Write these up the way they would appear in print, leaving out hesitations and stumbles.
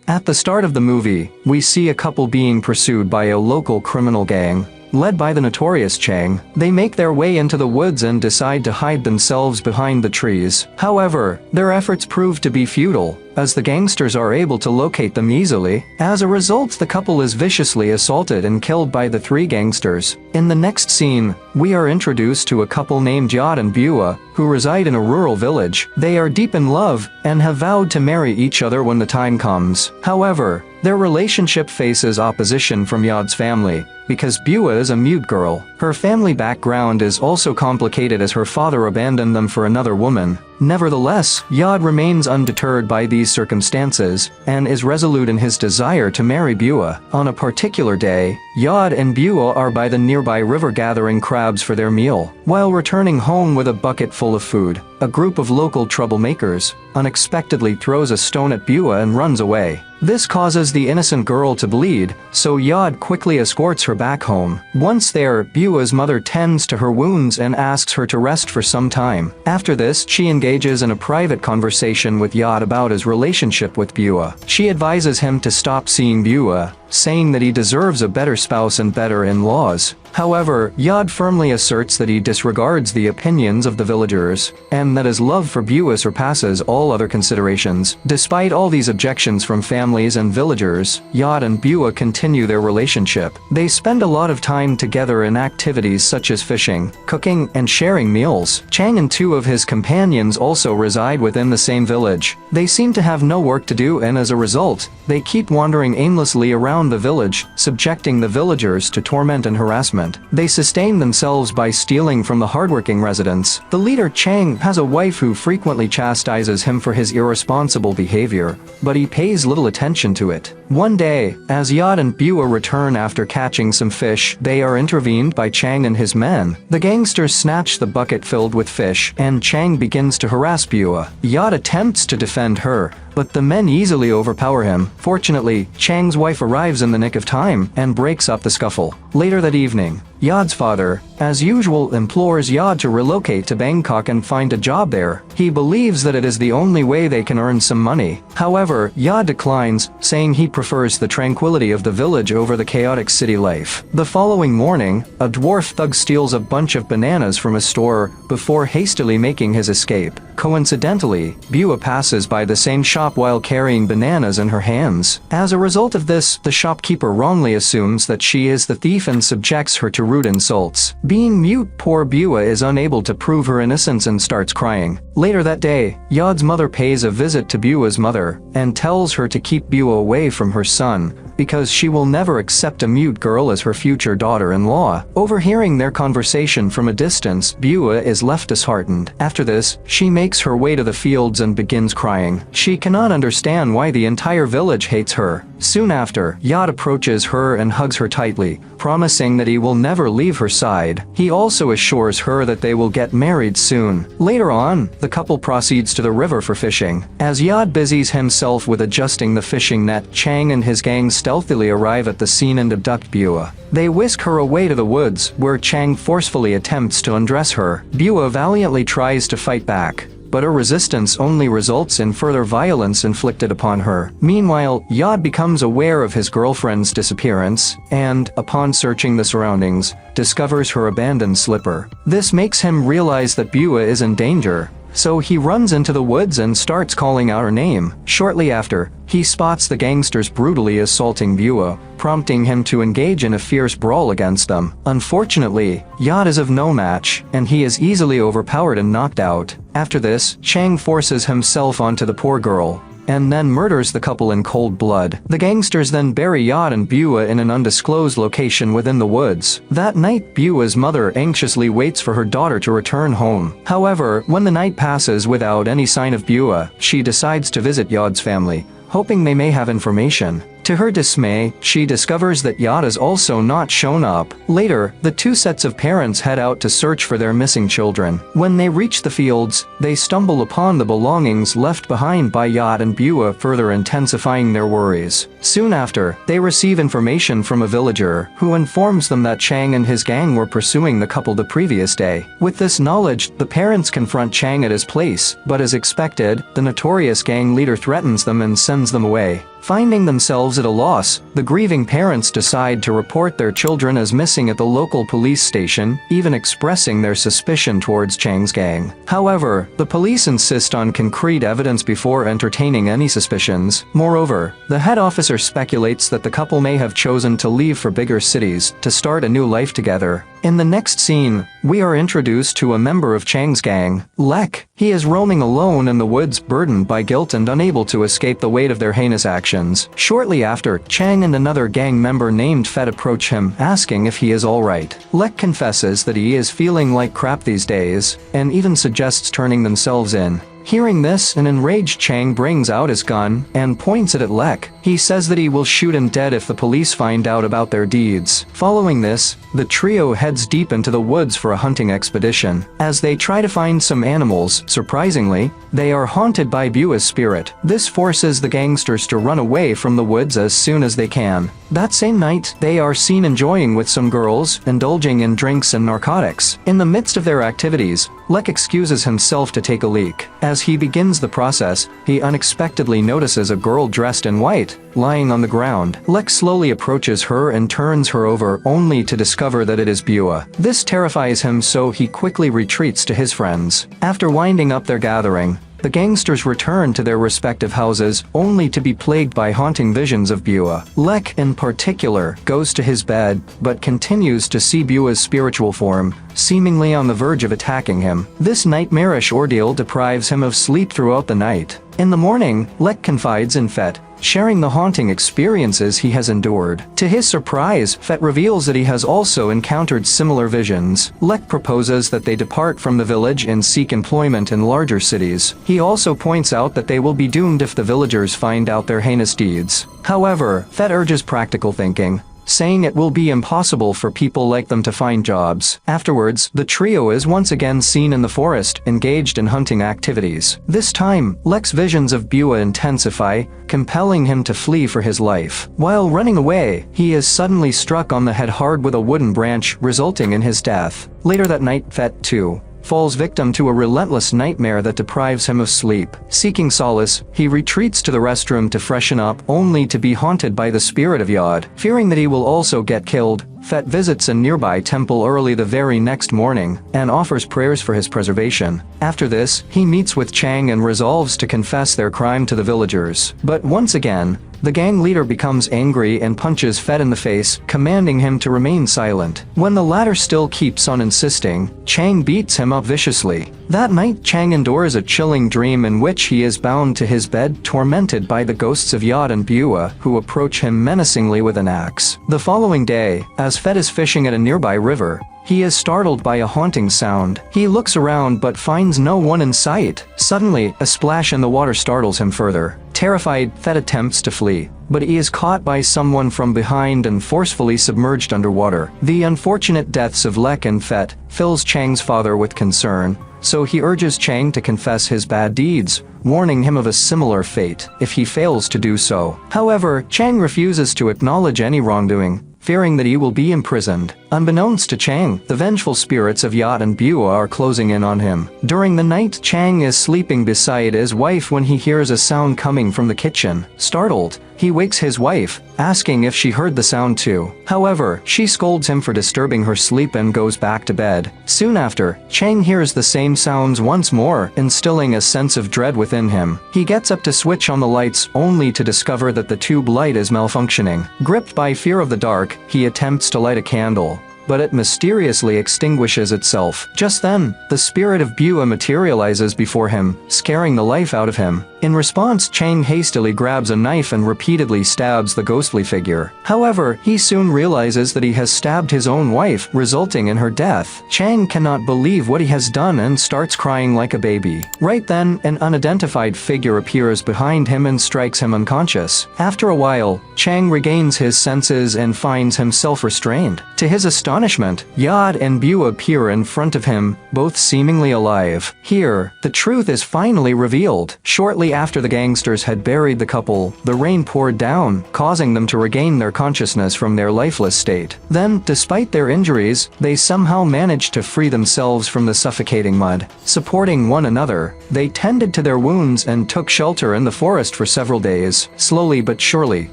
At the start of the movie, we see a couple being pursued by a local criminal gang. Led by the notorious Chang, they make their way into the woods and decide to hide themselves behind the trees. However, their efforts prove to be futile, as the gangsters are able to locate them easily. As a result, the couple is viciously assaulted and killed by the three gangsters. In the next scene, we are introduced to a couple named Yod and Bua, who reside in a rural village. They are deep in love, and have vowed to marry each other when the time comes. However, their relationship faces opposition from Yod's family, because Bua is a mute girl. Her family background is also complicated as her father abandoned them for another woman. Nevertheless, Yod remains undeterred by these circumstances, and is resolute in his desire to marry Bua. On a particular day, Yod and Bua are by the nearby river gathering crabs for their meal. While returning home with a bucket full of food, a group of local troublemakers unexpectedly throws a stone at Bua and runs away. This causes the innocent girl to bleed, so Yod quickly escorts her back home. Once there, Bua's mother tends to her wounds and asks her to rest for some time. After this, she engages in a private conversation with Yod about his relationship with Bua. She advises him to stop seeing Bua, saying that he deserves a better spouse and better in-laws. However, Yod firmly asserts that he disregards the opinions of the villagers, and that his love for Bua surpasses all other considerations. Despite all these objections from families and villagers, Yod and Bua continue their relationship. They spend a lot of time together in activities such as fishing, cooking, and sharing meals. Chang and two of his companions also reside within the same village. They seem to have no work to do, and as a result, they keep wandering aimlessly around the village, subjecting the villagers to torment and harassment. They sustain themselves by stealing from the hardworking residents. The leader Chang has a wife who frequently chastises him for his irresponsible behavior, but he pays little attention to it. One day, as Yod and Bua return after catching some fish, they are intervened by Chang and his men. The gangsters snatch the bucket filled with fish, and Chang begins to harass Bua. Yod attempts to defend her, but the men easily overpower him. Fortunately, Chang's wife arrives in the nick of time and breaks up the scuffle. Later that evening, Yod's father, as usual, implores Yod to relocate to Bangkok and find a job there. He believes that it is the only way they can earn some money. However, Yod declines, saying he prefers the tranquility of the village over the chaotic city life. The following morning, a dwarf thug steals a bunch of bananas from a store before hastily making his escape. Coincidentally, Bua passes by the same shop while carrying bananas in her hands. As a result of this, the shopkeeper wrongly assumes that she is the thief and subjects her to rude insults. Being mute, poor Bua is unable to prove her innocence and starts crying. Later that day, Yod's mother pays a visit to Bua's mother, and tells her to keep Bua away from her son, because she will never accept a mute girl as her future daughter-in-law. Overhearing their conversation from a distance, Bua is left disheartened. After this, she makes her way to the fields and begins crying. She cannot understand why the entire village hates her. Soon after, Yod approaches her and hugs her tightly, promising that he will never leave her side. He also assures her that they will get married soon. Later on, the couple proceeds to the river for fishing. As Yod busies himself with adjusting the fishing net, Chang and his gang stealthily arrive at the scene and abduct Bua. They whisk her away to the woods, where Chang forcefully attempts to undress her. Bua valiantly tries to fight back, but her resistance only results in further violence inflicted upon her. Meanwhile, Yod becomes aware of his girlfriend's disappearance, and, upon searching the surroundings, discovers her abandoned slipper. This makes him realize that Bua is in danger, so he runs into the woods and starts calling out her name. Shortly after, he spots the gangsters brutally assaulting Bua, prompting him to engage in a fierce brawl against them. Unfortunately, Yod is of no match, and he is easily overpowered and knocked out. After this, Chang forces himself onto the poor girl, and then murders the couple in cold blood. The gangsters then bury Yod and Bua in an undisclosed location within the woods. That night, Bua's mother anxiously waits for her daughter to return home. However, when the night passes without any sign of Bua, she decides to visit Yod's family, hoping they may have information. To her dismay, she discovers that Yod has also not shown up. Later, the two sets of parents head out to search for their missing children. When they reach the fields, they stumble upon the belongings left behind by Yod and Bua, further intensifying their worries. Soon after, they receive information from a villager, who informs them that Chang and his gang were pursuing the couple the previous day. With this knowledge, the parents confront Chang at his place, but as expected, the notorious gang leader threatens them and sends them away. Finding themselves at a loss, the grieving parents decide to report their children as missing at the local police station, even expressing their suspicion towards Chang's gang. However, the police insist on concrete evidence before entertaining any suspicions. Moreover, the head officer speculates that the couple may have chosen to leave for bigger cities to start a new life together. In the next scene, we are introduced to a member of Chang's gang, Lek. He is roaming alone in the woods, burdened by guilt and unable to escape the weight of their heinous actions. Shortly after, Chang and another gang member named Fet approach him, asking if he is alright. Lek confesses that he is feeling like crap these days, and even suggests turning themselves in. Hearing this, an enraged Chang brings out his gun and points it at Lek. He says that he will shoot him dead if the police find out about their deeds. Following this, the trio heads deep into the woods for a hunting expedition. As they try to find some animals, surprisingly, they are haunted by Bua's spirit. This forces the gangsters to run away from the woods as soon as they can. That same night, they are seen enjoying with some girls, indulging in drinks and narcotics. In the midst of their activities, Lek excuses himself to take a leak. As he begins the process, he unexpectedly notices a girl dressed in white, lying on the ground. Lek slowly approaches her and turns her over, only to discover that it is Bua. This terrifies him, so he quickly retreats to his friends. After winding up their gathering, the gangsters return to their respective houses, only to be plagued by haunting visions of Bua. Lek, in particular, goes to his bed, but continues to see Bua's spiritual form, seemingly on the verge of attacking him. This nightmarish ordeal deprives him of sleep throughout the night. In the morning, Lek confides in Fet, sharing the haunting experiences he has endured. To his surprise, Fet reveals that he has also encountered similar visions. Lek proposes that they depart from the village and seek employment in larger cities. He also points out that they will be doomed if the villagers find out their heinous deeds. However, Fet urges practical thinking, saying it will be impossible for people like them to find jobs. Afterwards, the trio is once again seen in the forest, engaged in hunting activities. This time, Lek's visions of Bua intensify, compelling him to flee for his life. While running away, he is suddenly struck on the head hard with a wooden branch, resulting in his death. Later that night, Fet, too, falls victim to a relentless nightmare that deprives him of sleep. Seeking solace, he retreats to the restroom to freshen up, only to be haunted by the spirit of Yod. Fearing that he will also get killed, Fet visits a nearby temple early the very next morning, and offers prayers for his preservation. After this, he meets with Chang and resolves to confess their crime to the villagers. But once again, the gang leader becomes angry and punches Fet in the face, commanding him to remain silent. When the latter still keeps on insisting, Chang beats him up viciously. That night, Chang endures a chilling dream in which he is bound to his bed, tormented by the ghosts of Yod and Bua, who approach him menacingly with an axe. The following day, as Fet is fishing at a nearby river, he is startled by a haunting sound. He looks around but finds no one in sight. Suddenly, a splash in the water startles him further. Terrified, Fet attempts to flee, but he is caught by someone from behind and forcefully submerged underwater. The unfortunate deaths of Lek and Fet fills Chang's father with concern, so he urges Chang to confess his bad deeds, warning him of a similar fate if he fails to do so. However, Chang refuses to acknowledge any wrongdoing, fearing that he will be imprisoned. Unbeknownst to Chang, the vengeful spirits of Yod and Bua are closing in on him. During the night, Chang is sleeping beside his wife when he hears a sound coming from the kitchen. Startled, he wakes his wife, asking if she heard the sound too. However, she scolds him for disturbing her sleep and goes back to bed. Soon after, Chang hears the same sounds once more, instilling a sense of dread within him. He gets up to switch on the lights, only to discover that the tube light is malfunctioning. Gripped by fear of the dark, he attempts to light a candle, but it mysteriously extinguishes itself. Just then, the spirit of Bua materializes before him, scaring the life out of him. In response, Chang hastily grabs a knife and repeatedly stabs the ghostly figure. However, he soon realizes that he has stabbed his own wife, resulting in her death. Chang cannot believe what he has done and starts crying like a baby. Right then, an unidentified figure appears behind him and strikes him unconscious. After a while, Chang regains his senses and finds himself restrained. To his astonishment, astonishment, Yad and Bu appear in front of him, both seemingly alive. Here, the truth is finally revealed. Shortly after the gangsters had buried the couple, the rain poured down, causing them to regain their consciousness from their lifeless state. Then, despite their injuries, they somehow managed to free themselves from the suffocating mud. Supporting one another, they tended to their wounds and took shelter in the forest for several days. Slowly but surely,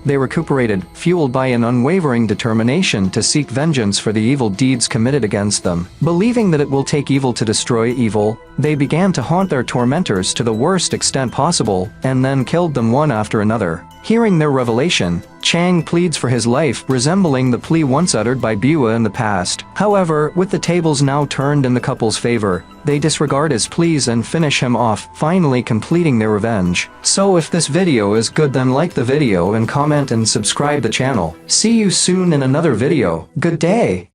they recuperated, fueled by an unwavering determination to seek vengeance for the evil deeds committed against them. Believing that it will take evil to destroy evil, they began to haunt their tormentors to the worst extent possible, and then killed them one after another. Hearing their revelation, Chang pleads for his life, resembling the plea once uttered by Bua in the past. However, with the tables now turned in the couple's favor, they disregard his pleas and finish him off, finally completing their revenge. So if this video is good, then like the video and comment and subscribe the channel. See you soon in another video. Good day!